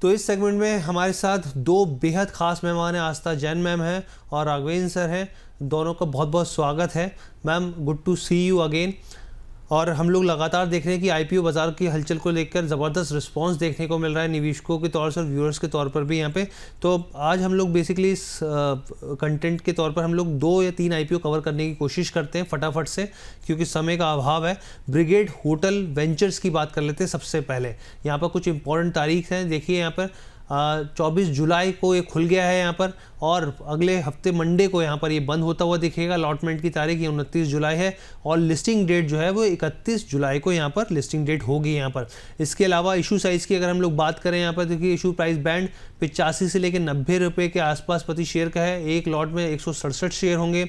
तो इस सेगमेंट में हमारे साथ दो बेहद खास मेहमान हैं। आस्था जैन मैम हैं और राघवेंद्र सर हैं। दोनों का बहुत बहुत स्वागत है। Ma'am, good to see you again. और हम लोग लगातार देख रहे हैं कि आईपीओ बाज़ार की हलचल को लेकर ज़बरदस्त रिस्पांस देखने को मिल रहा है निवेशकों के तौर से और व्यूअर्स के तौर पर भी यहाँ पे। तो आज हम लोग बेसिकली इस कंटेंट के तौर पर हम लोग 2 या 3 आईपीओ कवर करने की कोशिश करते हैं फटाफट से, क्योंकि समय का अभाव है। ब्रिगेड होटल वेंचर्स की बात कर लेते हैं सबसे पहले। यहाँ पर कुछ इंपॉर्टेंट तारीख हैं, देखिए यहाँ पर 24 जुलाई को ये खुल गया है यहाँ पर, और अगले हफ्ते मंडे को यहाँ पर ये बंद होता हुआ दिखेगा। अलॉटमेंट की तारीख ये 29 जुलाई है और लिस्टिंग डेट जो है वो 31 जुलाई को यहाँ पर लिस्टिंग डेट होगी यहाँ पर। इसके अलावा इशू साइज़ की अगर हम लोग बात करें यहाँ पर, देखिए इशू प्राइस बैंड 85 से लेकर 90 रुपये के आसपास प्रति शेयर का है। एक लॉट में 167 शेयर होंगे।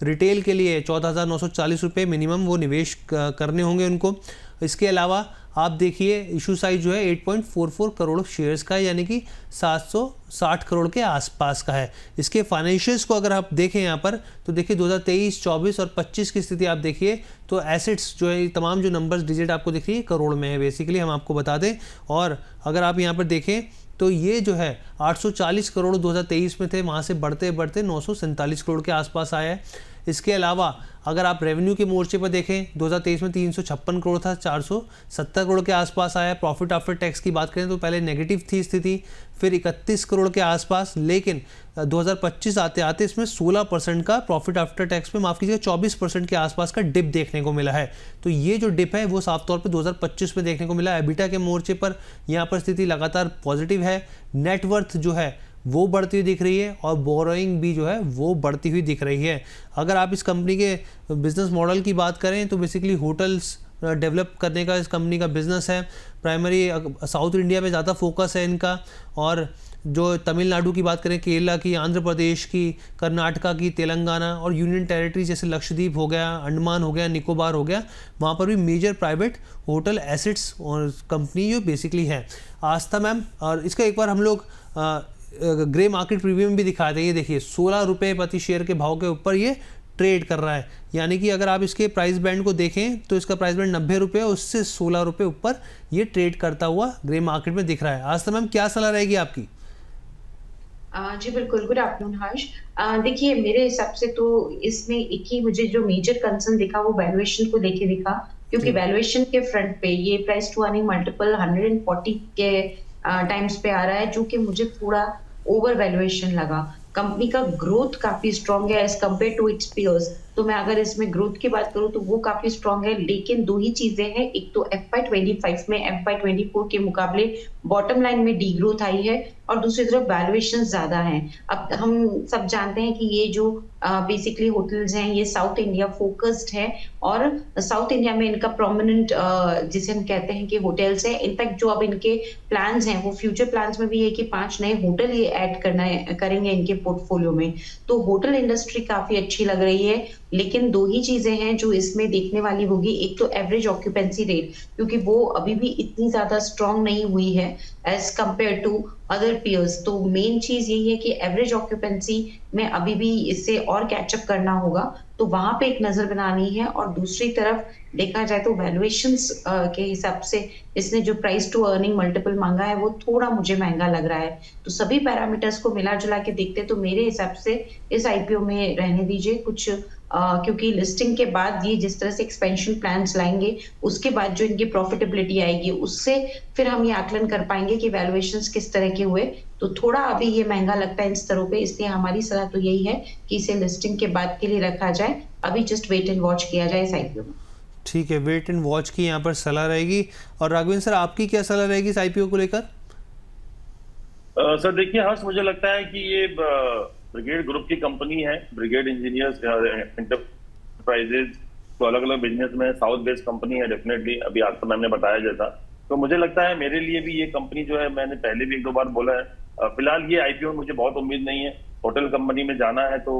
रिटेल के लिए 14,940 रुपये मिनिमम वो निवेश करने होंगे उनको। इसके अलावा आप देखिए इशू साइज जो है 8.44 करोड़ शेयर्स का है, यानी कि 760 करोड़ के आसपास का है। इसके फाइनेंशियल्स को अगर आप देखें यहाँ पर, तो देखिए 2023, 24 और 25 की स्थिति आप देखिए तो एसेट्स जो है तमाम जो नंबर्स डिजिट आपको दिख रही है करोड़ में है बेसिकली, हम आपको बता दें। और अगर आप यहाँ पर देखें तो ये जो है 840 करोड़ 2023 में थे, वहाँ से बढ़ते बढ़ते 947 करोड़ के आसपास आया है। इसके अलावा अगर आप रेवेन्यू के मोर्चे पर देखें 2023 में 356 करोड़ था, 470 करोड़ के आसपास आया। प्रॉफिट आफ्टर टैक्स की बात करें तो पहले नेगेटिव थी स्थिति, फिर 31 करोड़ के आसपास, लेकिन 2025 आते आते इसमें 16% का प्रॉफिट आफ्टर टैक्स में, माफ़ कीजिएगा 24% के आसपास का डिप देखने को मिला है। तो ये जो डिप है वो साफ तौर पे 2025 में देखने को मिला है। एबिटा के मोर्चे पर यहाँ पर स्थिति लगातार पॉजिटिव है। नेटवर्थ जो है वो बढ़ती हुई दिख रही है और बोरोइंग भी जो है वो बढ़ती हुई दिख रही है। अगर आप इस कंपनी के बिजनेस मॉडल की बात करें तो बेसिकली होटल्स डेवलप करने का इस कंपनी का बिजनेस है। प्राइमरी साउथ इंडिया में ज़्यादा फोकस है इनका, और जो तमिलनाडु की बात करें, केरला की, आंध्र प्रदेश की, कर्नाटका की, तेलंगाना और यूनियन टेरिटरी जैसे लक्षद्वीप हो गया, अंडमान हो गया, निकोबार हो गया, वहाँ पर भी मेजर प्राइवेट होटल एसेट्स और कंपनी जो बेसिकली है। आस्था मैम, और इसका एक बार हम लोग ग्रे मार्केट प्रीमियम भी दिखा दें। ये देखिए 16 रुपये प्रति शेयर के भाव के ऊपर ये ट्रेड कर रहा है, यानी कि अगर आप इसके प्राइस बैंड को देखें तो इसका प्राइस बैंड 90 रुपये, उससे 16 रुपये ऊपर ये ट्रेड करता हुआ ग्रे मार्केट में दिख रहा है। आस्था मैम, क्या सलाह रहेगी आपकी? जी बिल्कुल, गुड आफ्टरनून हर्ष। देखिए मेरे हिसाब से तो इसमें एक ही मुझे जो मेजर कंसर्न दिखा वो वैल्यूएशन को लेके दिखा, क्योंकि वैल्यूएशन के फ्रंट पे ये प्राइस टू अर्निंग मल्टीपल 140 के टाइम्स पे आ रहा है, जो कि मुझे थोड़ा ओवर वैल्यूएशन लगा। कंपनी का ग्रोथ काफी स्ट्रांग है as compare to its peers, तो मैं अगर इसमें ग्रोथ की बात करूं तो वो काफी स्ट्रांग है। लेकिन दो ही चीजें हैं, एक तो FY25 में FY24 के मुकाबले बॉटम लाइन में डी ग्रोथ आई है, और दूसरी तरफ वैल्यूएशन ज्यादा है। अब हम सब जानते हैं कि ये जो बेसिकली होटल्स हैं ये साउथ इंडिया फोकस्ड है, और साउथ इंडिया में इनका प्रोमिनेंट जिसे हम कहते हैं कि होटल्स है। इनफैक्ट जो अब इनके प्लान्स हैं वो फ्यूचर प्लान्स में भी है कि 5 नए होटल ये ऐड करेंगे इनके पोर्टफोलियो में। तो होटल इंडस्ट्री काफी अच्छी लग रही है। लेकिन दो ही चीजें हैं जो इसमें देखने वाली होगी, एक तो एवरेज ऑक्यूपेंसी रेट, क्योंकि वो अभी भी इतनी ज्यादा स्ट्रांग नहीं हुई है as compare to other peers. तो मेन चीज यही है कि एवरेज ऑक्यूपेंसी में अभी भी इससे और कैचअप करना होगा, तो वहां पे एक नजर बनानी है। और दूसरी तरफ देखा जाए तो वैल्यूएशंस के हिसाब से इसने जो प्राइस टू अर्निंग मल्टीपल मांगा है वो थोड़ा मुझे महंगा लग रहा है। तो सभी पैरामीटर्स को मिला जुला के देखते तो मेरे हिसाब से इस आईपीओ में रहने दीजिए कुछ, क्योंकि लिस्टिंग के बाद ये जिस तरह से एक्सपेंशन प्लान्स लाएंगे उसके बाद जो इनकी प्रॉफिटेबिलिटी आएगी उससे फिर हम ये आकलन कर पाएंगे कि वैल्यूएशंस किस तरह के हुए। तो थोड़ा अभी ये महंगा लगता है इन स्तरों पे, इसलिए हमारी सलाह तो यही है कि इसे लिस्टिंग के बाद के लिए रखा जाए। अभी जस्ट वेट एंड वॉच किया जाए इस आईपीओ में। ठीक है, वेट एंड वॉच की यहाँ पर सलाह रहेगी। और राघवेंद्र सर, आपकी क्या सलाह रहेगी इस आईपीओ को लेकर? सर देखिए हर्ष, मुझे लगता है कि ये ब्रिगेड ग्रुप की कंपनी है। ब्रिगेड इंजीनियर्स एंटरप्राइजेज तो अलग अलग बिजनेस में साउथ बेस्ड कंपनी है डेफिनेटली, अभी आज तो मैंने बताया जैसा। तो मुझे लगता है मेरे लिए भी ये कंपनी जो है, मैंने पहले भी 1-2 बार बोला है, फिलहाल ये आईपीओ में मुझे बहुत उम्मीद नहीं है। होटल कंपनी में जाना है तो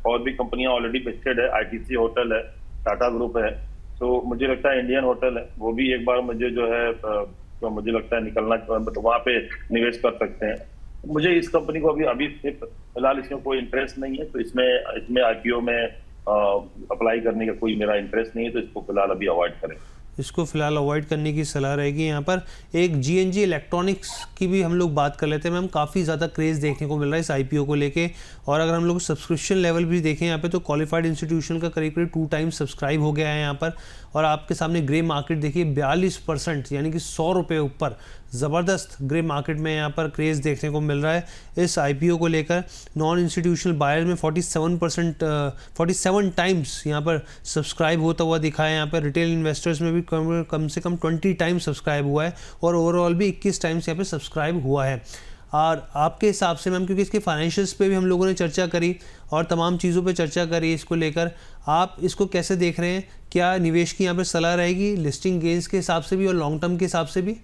और भी कंपनियां ऑलरेडी लिस्टेड है, ITC होटल है, टाटा ग्रुप है, तो मुझे लगता है इंडियन होटल है, वो भी एक बार मुझे जो है तो मुझे लगता है निकलना, तो वहां पे निवेश कर सकते हैं। मुझे इस कंपनी को अभी फिलहाल इसमें कोई इंटरेस्ट नहीं है, तो इसमें आईपीओ में अप्लाई करने का कोई मेरा इंटरेस्ट नहीं है, तो इसको फिलहाल अभी अवॉइड करें। इसको फिलहाल अवॉइड करने की सलाह रहेगी। यहाँ पर एक GNG इलेक्ट्रॉनिक्स की भी हम लोग बात कर लेते हैं मैम, काफ़ी ज़्यादा क्रेज़ देखने को मिल रहा है इस IPO को लेके। और अगर हम लोग सब्सक्रिप्शन लेवल भी देखें यहाँ पे तो क्वालिफाइड इंस्टीट्यूशन का करीब करीब 2 टाइम्स सब्सक्राइब हो गया है यहाँ पर। और आपके सामने ग्रे मार्केट देखिए 42%, यानी कि 100 रुपये ऊपर ज़बरदस्त ग्रे मार्केट में यहाँ पर क्रेज़ देखने को मिल रहा है इस IPO को लेकर। नॉन इंस्टीट्यूशनल बायर में 47 टाइम्स यहाँ पर सब्सक्राइब होता हुआ दिखा है। यहाँ पर रिटेल इन्वेस्टर्स में भी कम से कम 20 टाइम्स सब्सक्राइब हुआ है और ओवरऑल भी 21 टाइम्स यहाँ पे सब्सक्राइब हुआ है। और आपके हिसाब से मैम, क्योंकि इसके फाइनेंशियल्स पे भी हम लोगों ने चर्चा करी और तमाम चीज़ों पे चर्चा करी इसको लेकर, आप इसको कैसे देख रहे हैं? क्या निवेश की यहाँ पे सलाह रहेगी लिस्टिंग गेंस के हिसाब से भी और लॉन्ग टर्म के हिसाब से भी?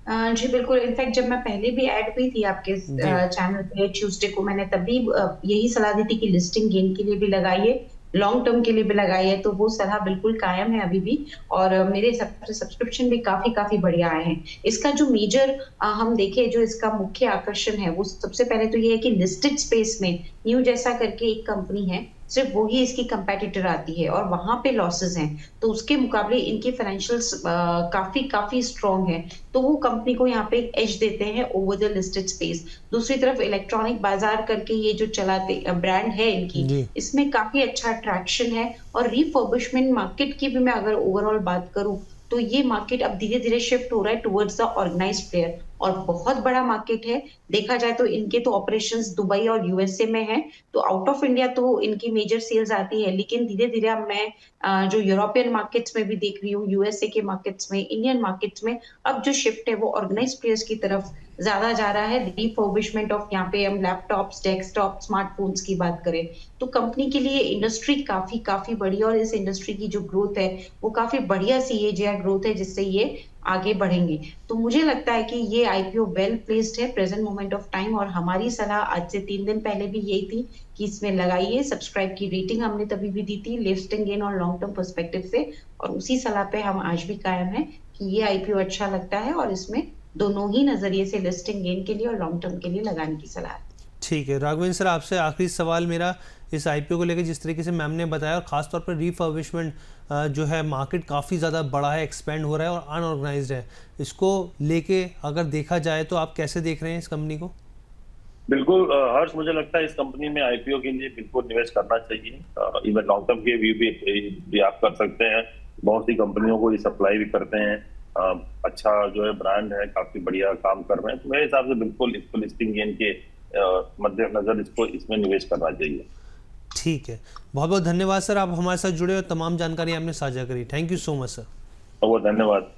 जी बिल्कुल। इनफैक्ट जब मैं पहले भी ऐड हुई थी आपके चैनल पे ट्यूसडे को, मैंने तभी यही सलाह दी थी कि लिस्टिंग गेन के लिए भी लगाइए, लॉन्ग टर्म के लिए भी लगाइए, तो वो सलाह बिल्कुल कायम है अभी भी। और मेरे सब्सक्रिप्शन भी काफी बढ़िया आए हैं। इसका जो मेजर हम देखें, जो इसका मुख्य आकर्षण है, वो सबसे पहले तो ये है कि लिस्टेड स्पेस में न्यू जैसा करके एक कंपनी है, सिर्फ वही इसकी कंपेटिटर आती है और वहां पे लॉसेस हैं, तो उसके मुकाबले इनकी फाइनेंशियल्स काफी स्ट्रॉन्ग है, तो वो कंपनी को यहाँ पे एज देते हैं ओवर द लिस्टेड स्पेस। दूसरी तरफ इलेक्ट्रॉनिक बाजार करके ये जो चलाते ब्रांड है इनकी, इसमें काफी अच्छा अट्रैक्शन है। और रिफर्बिशमेंट मार्केट की भी मैं अगर ओवरऑल बात करूं तो ये मार्केट अब धीरे धीरे शिफ्ट हो रहा है टुवर्ड्स द ऑर्गेनाइज्ड प्लेयर, और बहुत बड़ा मार्केट है। देखा जाए तो इनके तो ऑपरेशंस दुबई और USA में है, तो आउट ऑफ इंडिया तो इनकी मेजर सेल्स आती है, लेकिन धीरे धीरे अब मैं जो यूरोपियन मार्केट्स में भी देख रही हूँ, USA के मार्केट्स में, इंडियन मार्केट्स में अब जो शिफ्ट है वो ऑर्गेनाइज्ड प्लेयर्स की तरफ ज्यादा जा रहा है। रिफर्बिशमेंट ऑफ यहाँ पे हम लैपटॉप्स, डेस्कटॉप, स्मार्टफोन्स की बात करें तो कंपनी के लिए इंडस्ट्री काफी बड़ी, और इस इंडस्ट्री की जो ग्रोथ है वो काफी बढ़िया CAGR ग्रोथ है, जिससे ये आगे बढ़ेंगे। तो मुझे लगता है कि ये IPO वेल प्लेस्ड है प्रेजेंट मोमेंट ऑफ टाइम, और हमारी सलाह आज से 3 दिन पहले भी यही थी कि इसमें लगाइए। सब्सक्राइब की रेटिंग हमने तभी भी दी थी लिस्टिंग गेन और लॉन्ग टर्म पर्सपेक्टिव से, और उसी सलाह पे हम आज भी कायम है कि ये IPO अच्छा लगता है और इसमें दोनों ही नजरिए से लिस्टिंग गेन के लिए और लॉन्ग टर्म के लिए लगाने की सलाह है। ठीक है राघवेंद्र सर, आपसे आखिरी सवाल मेरा इस IPO को लेकर, जिस तरीके से मैम ने बताया, और ख़ासतौर पर रिफर्बिशमेंट जो है मार्केट काफ़ी ज़्यादा बड़ा है, एक्सपेंड हो रहा है और अनऑर्गेनाइज्ड है, इसको लेके अगर देखा जाए तो आप कैसे देख रहे हैं इस कंपनी को? बिल्कुल हर्ष, मुझे लगता है इस कंपनी में IPO के लिए बिल्कुल निवेश करना चाहिए। इवन लॉन्ग टर्म के व्यू भी आप कर सकते हैं। बहुत सी कंपनियों को ये सप्लाई भी करते हैं। अच्छा जो है ब्रांड है, काफी बढ़िया काम कर रहे हैं, तो मेरे हिसाब से बिल्कुल इसको लिस्टिंग गेन के मद्देनजर इसको इसमें निवेश करना चाहिए। ठीक है, बहुत बहुत धन्यवाद सर, आप हमारे साथ जुड़े और तमाम जानकारी आपने साझा करी। Thank you so much sir. बहुत धन्यवाद।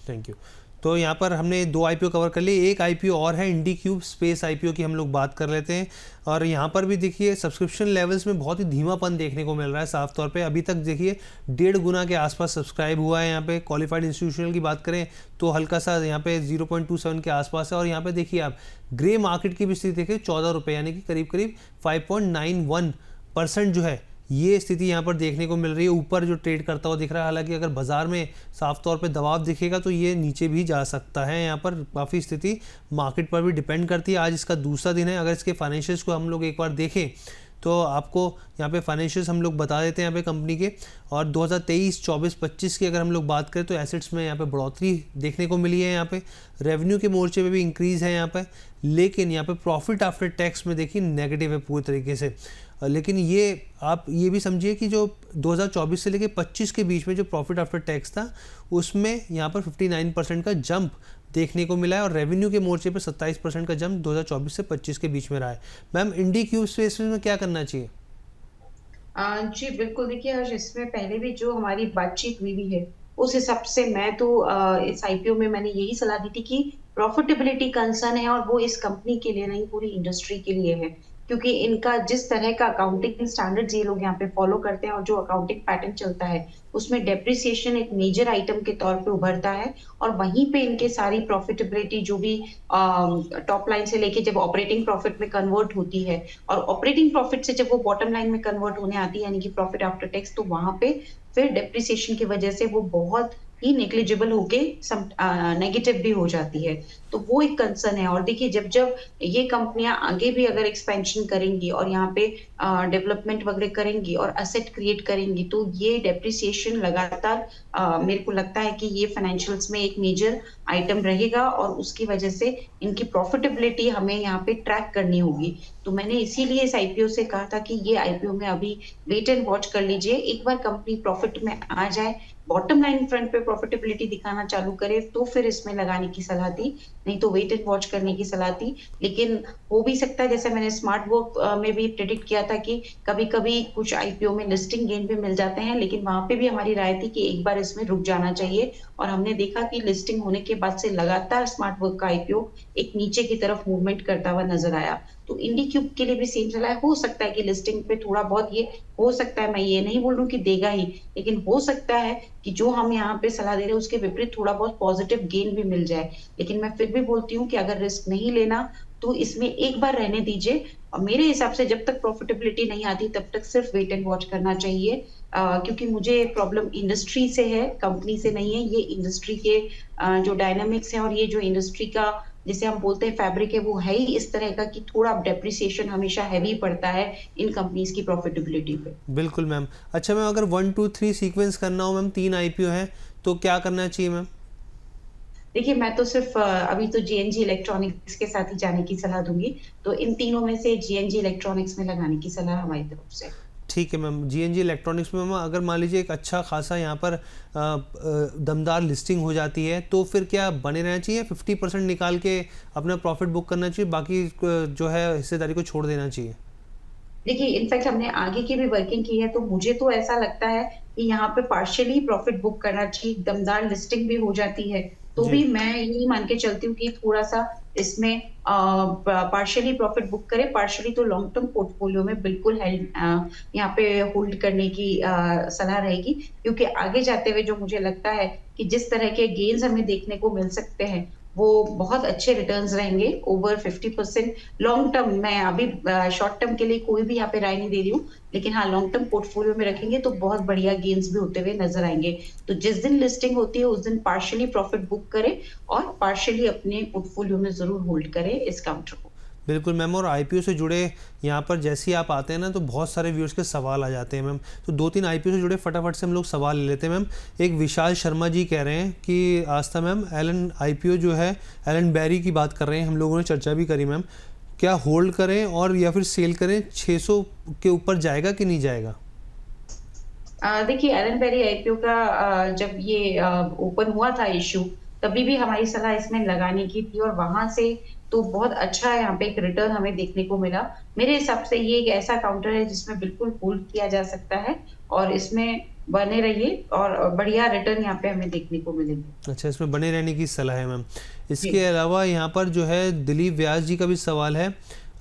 Thank you. तो यहाँ पर हमने 2 IPO कवर कर लिए, एक IPO और है IndiCube स्पेस IPO की हम लोग बात कर लेते हैं। और यहाँ पर भी देखिए सब्सक्रिप्शन लेवल्स में बहुत ही धीमापन देखने को मिल रहा है साफ तौर पे। अभी तक देखिए 1.5 गुना के आसपास सब्सक्राइब हुआ है। यहाँ पे क्वालिफाइड इंस्टीट्यूशनल की बात करें तो हल्का सा यहाँ पे 0.27 के आसपास है। और यहाँ पे देखिए आप ग्रे मार्केट की भी स्थिति देखिए 14 रुपये, यानी कि करीब करीब 5.91% जो है ये स्थिति यहाँ पर देखने को मिल रही है। ऊपर जो ट्रेड करता हुआ दिख रहा है, हालांकि अगर बाजार में साफ तौर पे दबाव दिखेगा तो ये नीचे भी जा सकता है। यहाँ पर काफ़ी स्थिति मार्केट पर भी डिपेंड करती है। आज इसका दूसरा दिन है। अगर इसके फाइनेंशियल्स को हम लोग एक बार देखें तो आपको यहाँ पे फाइनेंशियल्स हम लोग बता देते हैं यहाँ पे कंपनी के। और 2023, 24, 25 की अगर हम लोग बात करें तो एसेट्स में यहाँ पे बढ़ोतरी देखने को मिली है। यहाँ पे रेवेन्यू के मोर्चे पे भी इंक्रीज़ है यहाँ पे, लेकिन यहाँ पे प्रॉफिट आफ्टर टैक्स में देखिए नेगेटिव है पूरी तरीके से। लेकिन ये आप ये भी समझिए कि जो 2024 से लेकर 25 के बीच में जो प्रॉफिट आफ्टर टैक्स था उसमें यहाँ पर 59% का जंप देखने को मिला है, और रेवेन्यू के मोर्चे पे 27% का जंप 2024 से 25 के बीच में रहा है। मैम IndiCube स्पेस में क्या करना चाहिए? जी बिल्कुल। देखिए हर्ष, इसमें पहले भी जो हमारी बातचीत हुई है उस हिसाब से मैं तो इस IPO में मैंने यही सलाह दी थी कि प्रॉफिटेबिलिटी कंसर्न है, और वो इस कंपनी के लिए नहीं पूरी इंडस्ट्री के लिए है, क्योंकि इनका जिस तरह का अकाउंटिंग स्टैंडर्ड्स ये लोग यहाँ पे फॉलो करते हैं और जो अकाउंटिंग पैटर्न चलता है उसमें डेप्रिसिएशन एक मेजर आइटम के तौर पे उभरता है, और वहीं पे इनके सारी प्रॉफिटेबिलिटी जो भी टॉप लाइन से लेके जब ऑपरेटिंग प्रॉफिट में कन्वर्ट होती है, और ऑपरेटिंग प्रॉफिट से जब वो बॉटम लाइन में कन्वर्ट होने आती है यानी कि प्रॉफिट आफ्टर टैक्स, तो वहां पे फिर डेप्रिसिएशन की वजह से वो बहुत ही नेग्लिजिबल होके नेगेटिव भी हो जाती है। तो वो एक कंसर्न है। और देखिए जब जब ये कंपनियां आगे भी अगर एक्सपेंशन करेंगी और यहाँ पे डेवलपमेंट वगैरह करेंगी और असेट क्रिएट करेंगी, तो ये डेप्रिसिएशन लगातार मेरे को लगता है कि ये फाइनेंशियल्स में एक मेजर आइटम रहेगा और उसकी वजह से इनकी प्रॉफिटेबिलिटी हमें यहाँ पे ट्रैक करनी होगी। तो मैंने इसीलिए इस आईपीओ से कहा था कि ये आईपीओ में अभी वेट एंड वॉच कर लीजिए, एक बार कंपनी प्रॉफिट में आ जाए, बॉटम लाइन फ्रंट पे प्रॉफिटेबिलिटी दिखाना चालू करे, तो फिर इसमें लगाने की सलाह दी, नहीं तो वेट एंड वॉच करने की सलाह दी। लेकिन हो भी सकता है, जैसे मैंने स्मार्ट वर्क में भी प्रेडिक्ट किया था कि कभी कभी कुछ आईपीओ में लिस्टिंग गेन भी मिल जाते हैं, लेकिन वहां पे भी हमारी राय थी कि एक बार इसमें रुक जाना चाहिए। और हमने देखा कि लिस्टिंग होने के बाद से लगातार स्मार्ट वर्क का आईपीओ एक नीचे की तरफ मूवमेंट करता हुआ नजर आया। तो इंडीक्यूब के लिए भी सेम चला है। हो सकता है कि लिस्टिंग पे थोड़ा बहुत ये हो सकता है, मैं ये नहीं बोल रही हूँ कि देगा ही, लेकिन हो सकता है कि जो हम यहाँ पे सलाह दे रहे हैं उसके विपरीत थोड़ा बहुत पॉजिटिव गेन भी मिल जाए। लेकिन मैं फिर भी बोलती हूँ कि अगर रिस्क नहीं लेना तो इसमें एक बार रहने दीजिए। और मेरे हिसाब से जब तक प्रॉफिटेबिलिटी नहीं आती तब तक सिर्फ वेट एंड वॉच करना चाहिए, क्योंकि मुझे प्रॉब्लम इंडस्ट्री से है, कंपनी से नहीं है। ये इंडस्ट्री के जो डायनामिक्स है और ये जो इंडस्ट्री का जिसे हम बोलते हैं फैब्रिक है, वो है ही इस तरह का कि थोड़ा डेप्रिसिएशन हमेशा हैवी पड़ता है इन कंपनीज की प्रॉफिटेबिलिटी पे। बिल्कुल मैम। अच्छा मैम, अगर 1 2 3 सीक्वेंस करना हो मैम, 3 आईपीओ है तो क्या करना चाहिए मैम? देखिए मैं तो सिर्फ अभी तो जीएनजी इलेक्ट्रॉनिक्स के साथ ही जाने की सलाह दूंगी, तो इन तीनों में से जीएनजी इलेक्ट्रॉनिक्स में लगाने की सलाह हमारी तरफ से। ठीक है मैम। जीएनजी इलेक्ट्रॉनिक्स में मैम अगर मान लीजिए एक अच्छा खासा यहाँ पर दमदार लिस्टिंग हो जाती है तो फिर क्या बने रहना चाहिए, 50% निकाल के अपना प्रॉफिट बुक करना चाहिए, बाकी जो है हिस्सेदारी को छोड़ देना चाहिए? देखिए इनफैक्ट हमने आगे की भी वर्किंग की है, तो मुझे तो ऐसा लगता है कि यहाँ पे पार्शियली प्रॉफिट बुक करना चाहिए। दमदार लिस्टिंग भी हो जाती है तो जी भी मैं यही मान के चलती हूँ कि थोड़ा सा इसमें पार्शियली प्रॉफिट बुक करे, पार्शियली तो लॉन्ग टर्म पोर्टफोलियो में बिल्कुल यहाँ पे होल्ड करने की सलाह रहेगी। क्योंकि आगे जाते हुए जो मुझे लगता है कि जिस तरह के गेन्स हमें देखने को मिल सकते हैं वो बहुत अच्छे रिटर्न्स रहेंगे, ओवर 50% लॉन्ग टर्म। मैं अभी शॉर्ट टर्म के लिए कोई भी यहाँ पे राय नहीं दे रही हूँ, लेकिन हाँ लॉन्ग टर्म पोर्टफोलियो में रखेंगे तो बहुत बढ़िया गेन्स भी होते हुए नजर आएंगे। तो जिस दिन लिस्टिंग होती है उस दिन पार्शियली प्रॉफिट बुक करें और पार्शियली अपने पोर्टफोलियो में जरूर होल्ड करें इस काउंटर को। बिल्कुल मैम। और आईपीओ से जुड़े यहाँ पर जैसे ही आप आते हैं ना तो बहुत सारे व्यूअर्स के सवाल आ जाते हैं मैम, तो 2-3 आईपीओ से जुड़े फटाफट से हम लोग सवाल ले लेते हैं मैम। एक विशाल शर्मा जी कह रहे हैं कि आस्था मैम एलन आईपीओ जो है एलन बैरी की बात कर रहे हैं, हम लोगों ने चर्चा भी करी मैम, क्या होल्ड करें और या फिर सेल करें, 600 के ऊपर जाएगा कि नहीं जाएगा? देखिए एलन बेरी आईपीओ का जब ये ओपन हुआ था इशू, तभी भी हमारी सलाह इसमें लगाने की थी और वहां से तो बहुत अच्छा यहाँ पे एक रिटर्न हमें देखने को मिला। मेरे हिसाब से ये एक ऐसा काउंटर है जिसमें बिल्कुल होल्ड किया जा सकता है और इसमें बने रहिए और बढ़िया रिटर्न यहाँ पे हमें देखने को मिलेंगे। अच्छा, इसमें बने रहने की सलाह है मैम। इसके अलावा यहाँ पर जो है दिलीप व्यास जी का भी सवाल है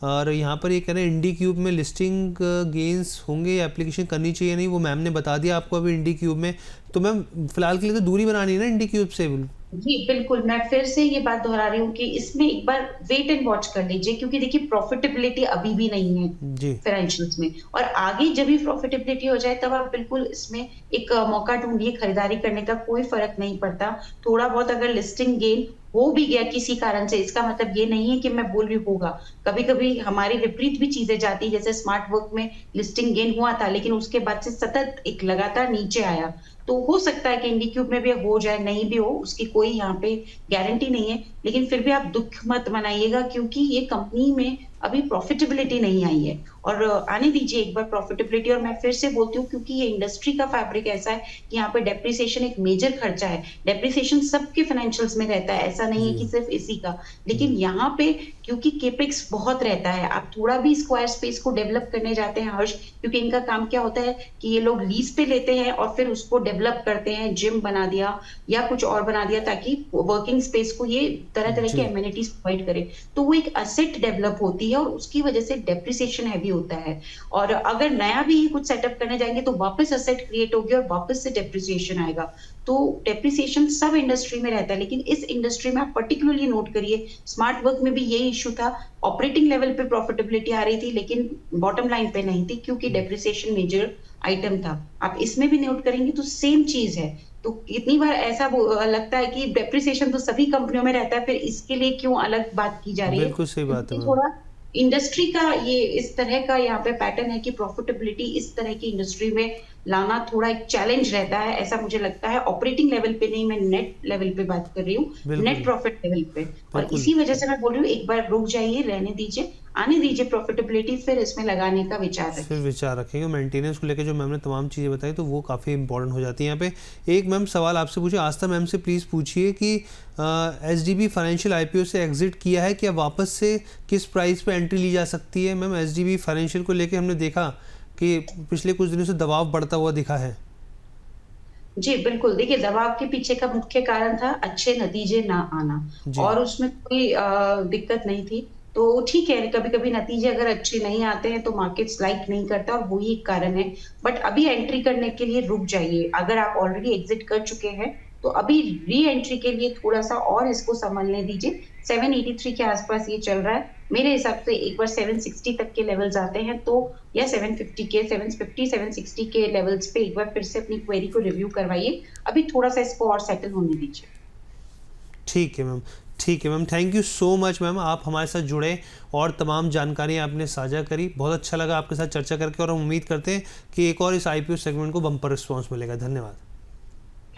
और यहाँ पर ये कह रहे हैं इंडी क्यूब में लिस्टिंग गेन्स होंगे या एप्लीकेशन करनी चाहिए नहीं, वो मैम ने बता दिया आपको अभी इंडी क्यूब में। तो मैम फिलहाल के लिए तो दूरी बनानी है ना इंडी क्यूब से। जी बिल्कुल, मैं फिर से ये बात दोहरा रही हूँ कि इसमें एक बार वेट एंड वॉच कर लीजिए, क्योंकि देखिए प्रॉफिटेबिलिटी अभी भी नहीं है जी फाइनेंशियल्स में, और आगे जब भी प्रॉफिटेबिलिटी हो जाए तब आप बिल्कुल इसमें एक मौका ढूंढिए खरीदारी करने का, कोई फर्क नहीं पड़ता। थोड़ा बहुत अगर लिस्टिंग गेन हो भी गया किसी कारण से, इसका मतलब ये नहीं है कि मैं बोल रही होगा, कभी कभी हमारे विपरीत भी चीजें जाती, जैसे स्मार्ट वर्क में लिस्टिंग गेन हुआ था लेकिन उसके बाद से सतत एक लगातार नीचे आया, तो हो सकता है कि इंडी क्यूब में भी हो जाए, नहीं भी हो, उसकी कोई यहाँ पे गारंटी नहीं है। लेकिन फिर भी आप दुख मत मनाइएगा, क्योंकि ये कंपनी में अभी प्रॉफिटेबिलिटी नहीं आई है और आने दीजिए एक बार प्रॉफिटेबिलिटी। और मैं फिर से बोलती हूँ क्योंकि ये इंडस्ट्री का फैब्रिक ऐसा है कि यहाँ पे डेप्रिसिएशन एक मेजर खर्चा है। डेप्रिसिएशन सबके फाइनेंशियल्स में रहता है, ऐसा नहीं है कि सिर्फ इसी का, लेकिन यहाँ पे क्योंकि केपेक्स बहुत रहता है, आप थोड़ा भी स्क्वायर स्पेस को डेवलप करने जाते हैं हर्ष, क्योंकि इनका काम क्या होता है कि ये लोग लीज पे लेते हैं और फिर उसको डेवलप करते हैं, जिम बना दिया या कुछ और बना दिया ताकि वर्किंग स्पेस को ये तरह तरह के एमिनिटीज प्रोवाइड करे, तो वो एक असेट डेवलप होती है और उसकी वजह से डेप्रिसिएशन हैवी होता है। और अगर नया भी कुछ सेटअप करने जाएंगे तो वापस असेट क्रिएट होगी और वापस से डेप्रिसिएशन आएगा। तो डेप्रिसिएशन सब इंडस्ट्री में रहता है, लेकिन इस इंडस्ट्री में आप पर्टिकुलरली नोट करिए, स्मार्ट वर्क में भी यही इशू था, ऑपरेटिंग लेवल पे प्रॉफिटेबिलिटी आ रही थी लेकिन बॉटम लाइन पे नहीं थी क्योंकि डेप्रिसिएशन मेजर आइटम था। आप इसमें भी नोट करेंगे तो सेम चीज है। तो कितनी बार ऐसा लगता है कि डेप्रिसिएशन तो सभी कंपनियों में रहता है, फिर इसके लिए क्यों अलग बात की जा रही है। बिल्कुल सही बात है इसलिए मैम। थोड़ा इंडस्ट्री का ये इस तरह का यहाँ पे पैटर्न है कि प्रॉफिटेबिलिटी इस तरह की इंडस्ट्री में लाना थोड़ा एक चैलेंज रहता है, ऐसा मुझे लगता है। ऑपरेटिंग लेवल पे नहीं, मैं नेट लेवल पे बात कर रही हूँ, बिल्कुल नेट प्रॉफिट लेवल पे। और बिल्कुल इसी वजह से मैं बोल रही हूँ एक बार रुक जाइए, रहने दीजिए, आने दीजिए प्रॉफिटेबिलिटी, फिर इसमें लगाने का विचार फिर रखिए। विचार रखेंगे। मेंटेनेंस को लेकर जो मैम ने तमाम चीज़ें बताई तो वो काफ़ी इंपॉर्टेंट हो जाती है यहाँ पे। एक मैम सवाल आपसे पूछिए, आस्था मैम से प्लीज़ पूछिए कि एसडीबी फाइनेंशियल आईपीओ से एग्जिट किया है, क्या वापस से किस प्राइस पे एंट्री ली जा सकती है? मैम एसडीबी फाइनेंशियल को लेकर हमने देखा कि पिछले कुछ दिनों से दबाव बढ़ता हुआ दिखा है। जी, बिल्कुल। देखिए, दबाव के पीछे का मुख्य कारण था अच्छे नतीजे ना आना, जी और उसमें कोई दिक्कत नहीं थी। तो ठीक है, कभी-कभी नतीजे अगर अच्छे नहीं आते हैं तो मार्केट्स लाइक नहीं करता, और वही एक कारण है। बट अभी एंट्री करने के लिए रुक जाइए। अगर आप ऑलरेडी एग्ज़िट कर चुके हैं, तो अभी री-एंट्री के लिए थोड़ा-सा और इसको संभलने दीजिए। 783 के आस-पास ये चल रहा है। मेरे हिसाब से एक बार 760 तक के लेवल्स आते हैं तो, या 750 760 के लेवल्स पे एक बार फिर से अपनी क्वेरी को रिव्यू करवाइए। अभी थोड़ा-सा इसको और सेटल होने दीजिए। ठीक है मैम, ठीक है ma'am. Thank you so much ma'am, आप हमारे साथ जुड़े और तमाम जानकारी आपने साझा करी। बहुत अच्छा लगा आपके साथ चर्चा करके, और हम उम्मीद करते हैं कि एक और इस आईपीओ सेगमेंट को बम्पर रिस्पॉन्स मिलेगा। धन्यवाद।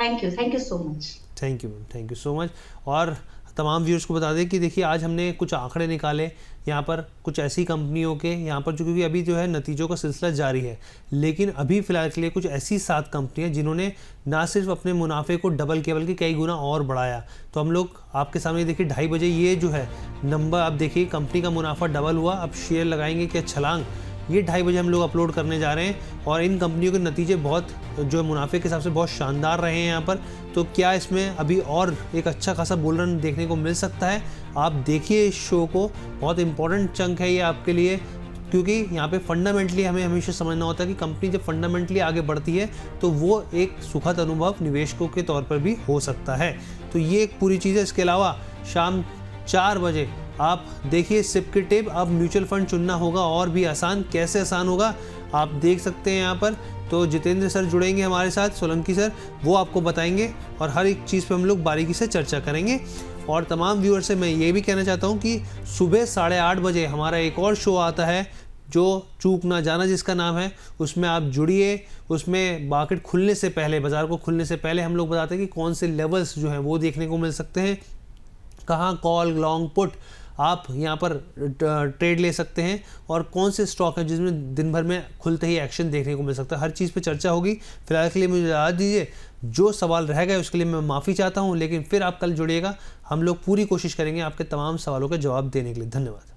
Thank you so much. Thank you ma'am, thank you so much. और तमाम व्यूअर्स को बता दें कि देखिए आज हमने कुछ आंकड़े निकाले यहाँ पर कुछ ऐसी कंपनियों के, यहाँ पर जो क्योंकि अभी जो है नतीजों का सिलसिला जारी है, लेकिन अभी फ़िलहाल के लिए कुछ ऐसी 7 कंपनियाँ जिन्होंने ना सिर्फ अपने मुनाफे को डबल किया बल्कि कई गुना और बढ़ाया। तो हम लोग आपके सामने देखिए 2:30 बजे ये जो है नंबर आप देखिए, कंपनी का मुनाफा डबल हुआ। अब शेयर लगाएंगे क्या छलांग, ये 2:30 बजे हम लोग अपलोड करने जा रहे हैं। और इन कंपनियों के नतीजे बहुत जो मुनाफे के हिसाब से बहुत शानदार रहे हैं यहाँ पर। तो क्या इसमें अभी और एक अच्छा खासा बुल रन देखने को मिल सकता है? आप देखिए इस शो को, बहुत इंपॉर्टेंट चंक है ये आपके लिए, क्योंकि यहाँ पे फंडामेंटली हमें हमेशा समझना होता है कि कंपनी जब फंडामेंटली आगे बढ़ती है तो वो एक सुखद अनुभव निवेशकों के तौर पर भी हो सकता है। तो ये एक पूरी चीज़ है। इसके अलावा शाम 4 बजे आप देखिए सिप की टिप। अब म्यूचुअल फंड चुनना होगा और भी आसान। कैसे आसान होगा आप देख सकते हैं यहाँ पर। तो जितेंद्र सर जुड़ेंगे हमारे साथ, सोलंकी सर, वो आपको बताएंगे और हर एक चीज़ पे हम लोग बारीकी से चर्चा करेंगे। और तमाम व्यूअर से मैं ये भी कहना चाहता हूँ कि सुबह 8:30 बजे हमारा एक और शो आता है जो चूक ना जाना जिसका नाम है, उसमें आप जुड़िए। उसमें मार्केट खुलने से पहले, बाज़ार को खुलने से पहले हम लोग बताते हैं कि कौन से लेवल्स जो हैं वो देखने को मिल सकते हैं, कहाँ कॉल लॉन्ग पुट आप यहाँ पर ट्रेड ले सकते हैं, और कौन से स्टॉक हैं जिसमें दिन भर में खुलते ही एक्शन देखने को मिल सकता है। हर चीज़ पे चर्चा होगी। फिलहाल के लिए मुझे याद दीजिए, जो सवाल रह गए उसके लिए मैं माफ़ी चाहता हूँ, लेकिन फिर आप कल जुड़िएगा। हम लोग पूरी कोशिश करेंगे आपके तमाम सवालों के जवाब देने के लिए। धन्यवाद।